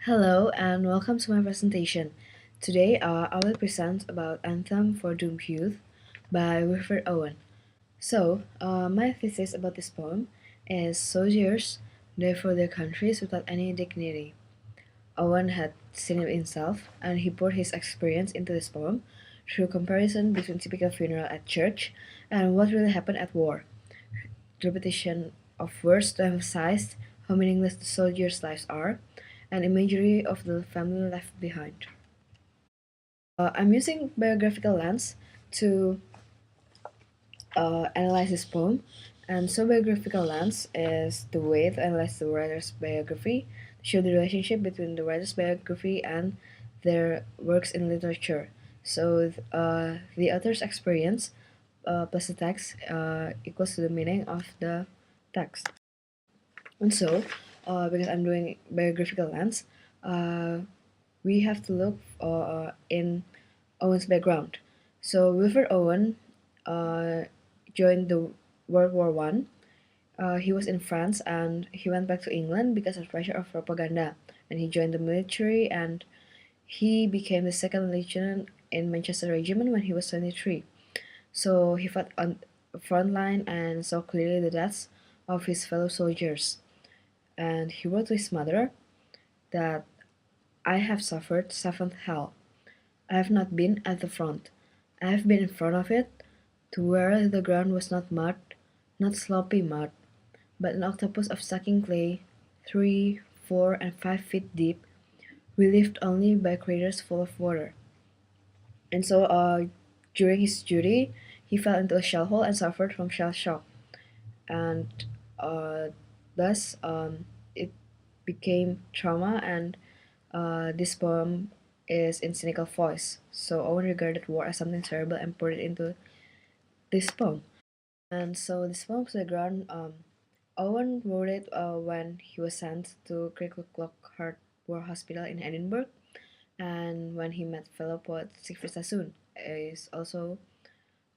Hello and welcome to my presentation. Today I will present about Anthem for Doomed Youth by Wilfred Owen. My thesis about this poem is soldiers die for their countries without any dignity. Owen had seen it himself and he poured his experience into this poem through comparison between typical funeral at church and what really happened at war. Repetition of words to emphasize how meaningless the soldiers' lives are, and imagery of the family left behind. I'm using biographical lens to analyze this poem, and so biographical lens is the way to analyze the writer's biography, to show the relationship between the writer's biography and their works in literature. The author's experience plus the text equals to the meaning of the text. And because I'm doing biographical lens, uh, we have to look in Owen's background. So Wilfred Owen uh, joined the World War One. He was in France and he went back to England because of pressure of propaganda. And he joined the military and he became the second lieutenant in Manchester Regiment when he was 23. So he fought on the front line and saw clearly the deaths of his fellow soldiers. And he wrote to his mother that I have suffered seventh hell. I have not been at the front. I have been in front of it, to where the ground was not mud, not sloppy mud, but an octopus of sucking clay, 3, 4, and 5 feet deep, relieved only by craters full of water. And during his duty, he fell into a shell hole and suffered from shell shock. And uh, thus, it became trauma, and this poem is in cynical voice. So Owen regarded war as something terrible and poured it into this poem. And so this poem's background, Owen wrote it when he was sent to Lockhart War Hospital in Edinburgh, and when he met fellow poet Siegfried Sassoon, is also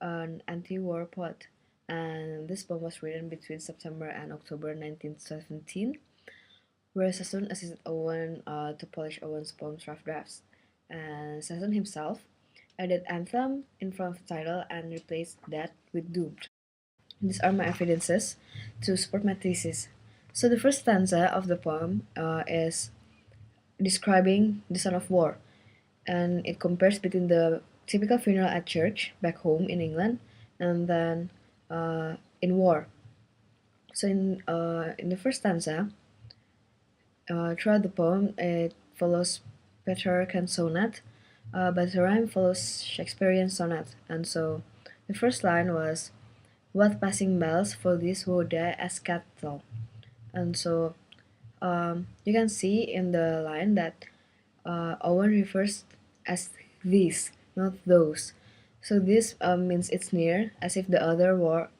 an anti-war poet. And this poem was written between September and October 1917, where Sassoon assisted Owen to polish Owen's poem's rough drafts. And Sassoon himself added Anthem in front of the title and replaced that with Doomed. These are my evidences to support my thesis. So the first stanza of the poem is describing the son of war, and it compares between the typical funeral at church back home in England and then in war. So in the first stanza, throughout the poem, it follows Petrarchan sonnet, but the rhyme follows Shakespearean sonnet. And so the first line was, "What passing bells for these who die as cattle?" And so you can see in the line that Owen refers as these, not those. So this means it's near, as if the other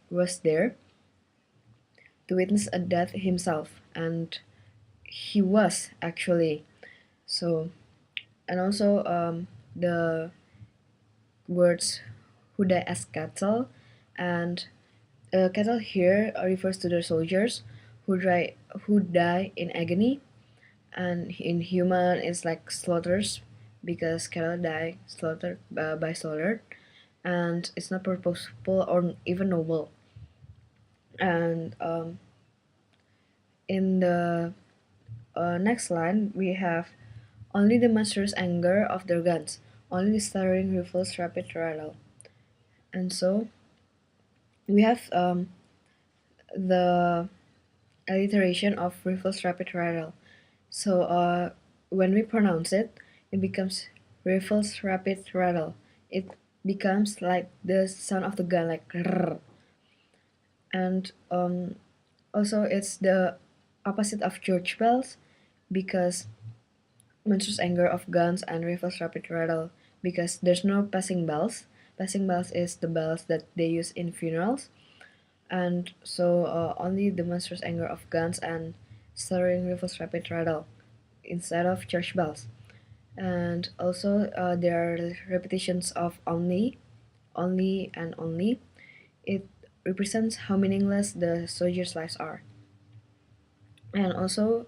was there to witness a death himself, and he was actually. So, and also the words "who die as cattle," and cattle here refers to the soldiers who die in agony, and in human it's like slaughters because cattle die slaughtered by slaughter, and it's not purposeful or even noble. And in the next line we have only the monstrous anger of their guns, only the staring rifles rapid rattle. And so we have the alliteration of rifles rapid rattle. So when we pronounce it, it becomes rifles rapid rattle. It becomes like the sound of the gun, like rrr. And also it's the opposite of church bells because monstrous anger of guns and rifles rapid rattle because there's no passing bells. Passing bells is the bells that they use in funerals, and so only the monstrous anger of guns and stirring rifles rapid rattle instead of church bells. And also there are repetitions of only, only, and only. It represents how meaningless the soldiers' lives are. And also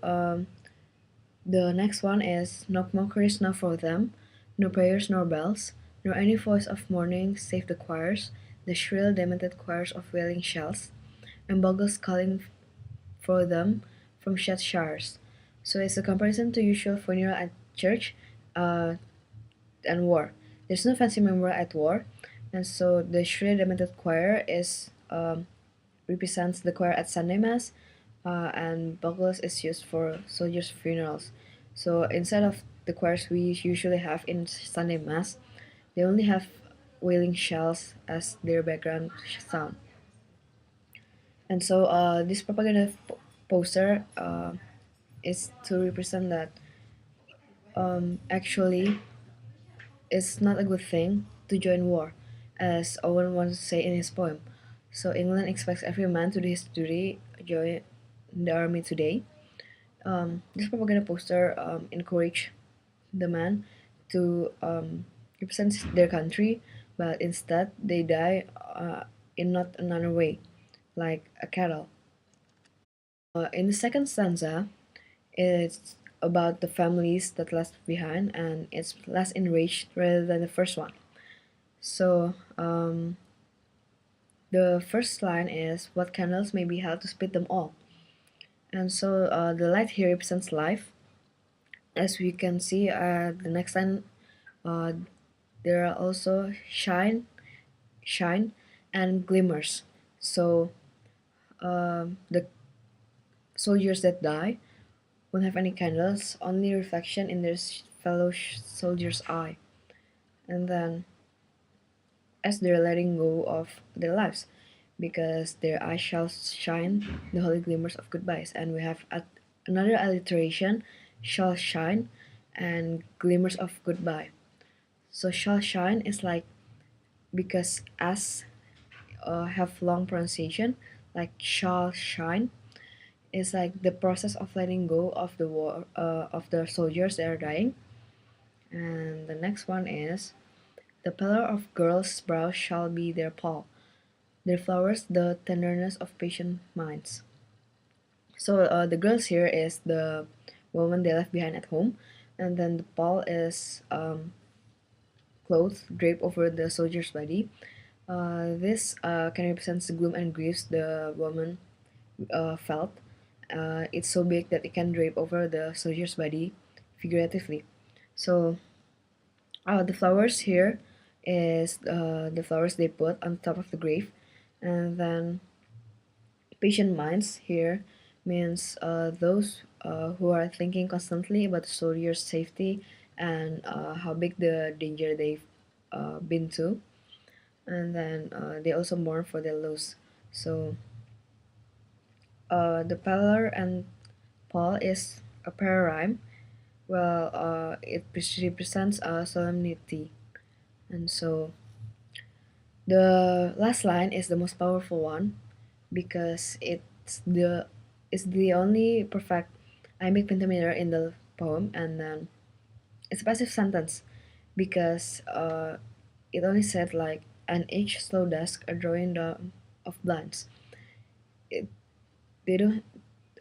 The next one is no mockeries now for them, no prayers nor bells, nor any voice of mourning save the choirs, the shrill demented choirs of wailing shells, and bugles calling for them from shed showers. So it's a comparison to usual funeral at church uh, and war. There's no fancy memorial at war, and so the shrill demented choir is represents the choir at Sunday Mass, and bugles is used for soldiers' funerals. So instead of the choirs we usually have in Sunday Mass, they only have wailing shells as their background sound. And so this propaganda poster is to represent that actually it's not a good thing to join war, as Owen once said in his poem. So England expects every man to do his duty, join the army today. This propaganda poster encouraged the man to represent their country, but instead they die in not another way, like a cattle. In the second stanza, it's about the families that left behind, and it's less enraged rather than the first one. So the first line is, "What candles may be held to split them all?" And so the light here represents life. As we can see, the next line, uh, there are also shine, and glimmers. So the soldiers that die won't have any candles, only reflection in their fellow soldier's eye. And then, as they're letting go of their lives, because their eyes shall shine the holy glimmers of goodbyes. And we have another alliteration, shall shine and glimmers of goodbye. So shall shine is like, because as have long pronunciation, like shall shine is like the process of letting go of the war of the soldiers that are dying. And the next one is, the pallor of girls' brows shall be their pall, their flowers the tenderness of patient minds. So the girls here is the woman they left behind at home, and then the pall is clothes draped over the soldier's body. This can represent the gloom and griefs the woman felt. It's so big that it can drape over the soldier's body figuratively. So the flowers here is the flowers they put on top of the grave, and then patient minds here means those who are thinking constantly about the soldier's safety and how big the danger they've been to, and then they also mourn for their loss. So the pallor and pall is a prayer rhyme. Well, it represents a solemnity, and so the last line is the most powerful one because it's the only perfect iambic pentameter in the poem, and then it's a passive sentence because it only said like, "and each slow dusk a drawing down of blinds." It, they don't.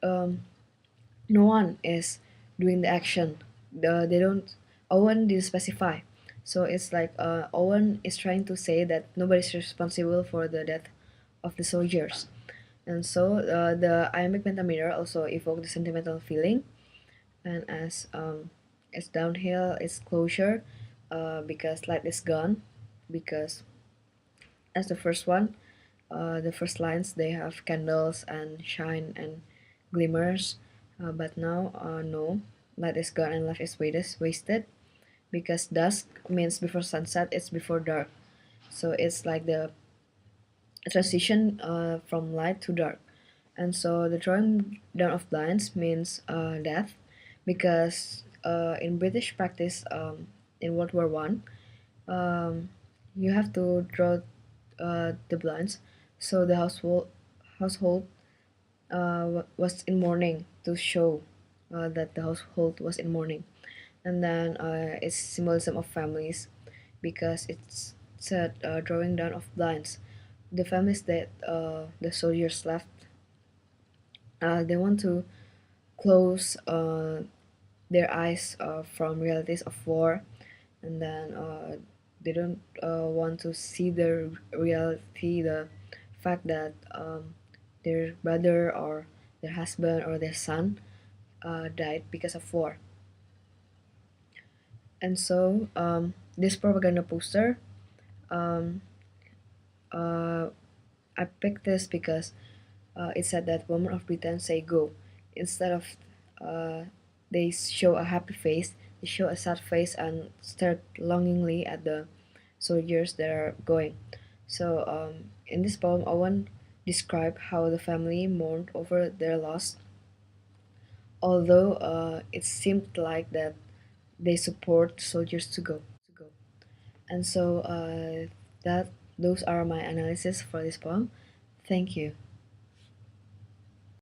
No one is doing the action. They don't. Owen didn't specify, so it's like Owen is trying to say that nobody's responsible for the death of the soldiers. And so the iambic pentameter also evoke the sentimental feeling, and as downhill, it's closure, because light is gone, because as the first one, the first lines they have candles and shine and glimmers, but now no, light is gone and life is wasted, because dusk means before sunset, it's before dark, so it's like the transition from light to dark. And so the drawing down of blinds means death, because in British practice, in World War I, you have to draw the blinds, so the household was in mourning to show that the household was in mourning. And then it's symbolism of families, because it's said drawing down of blinds. The families that the soldiers left, they want to close their eyes from realities of war, and then they don't want to see the reality, the fact that their brother or their husband or their son died because of war. And so this propaganda poster, um, uh, I picked this because it said that women of Britain say go. Instead of uh, they show a happy face, they show a sad face and stare longingly at the soldiers that are going. So in this poem, Owen described how the family mourned over their loss, although it seemed like that they support soldiers to go. And so that those are my analysis for this poem. Thank you.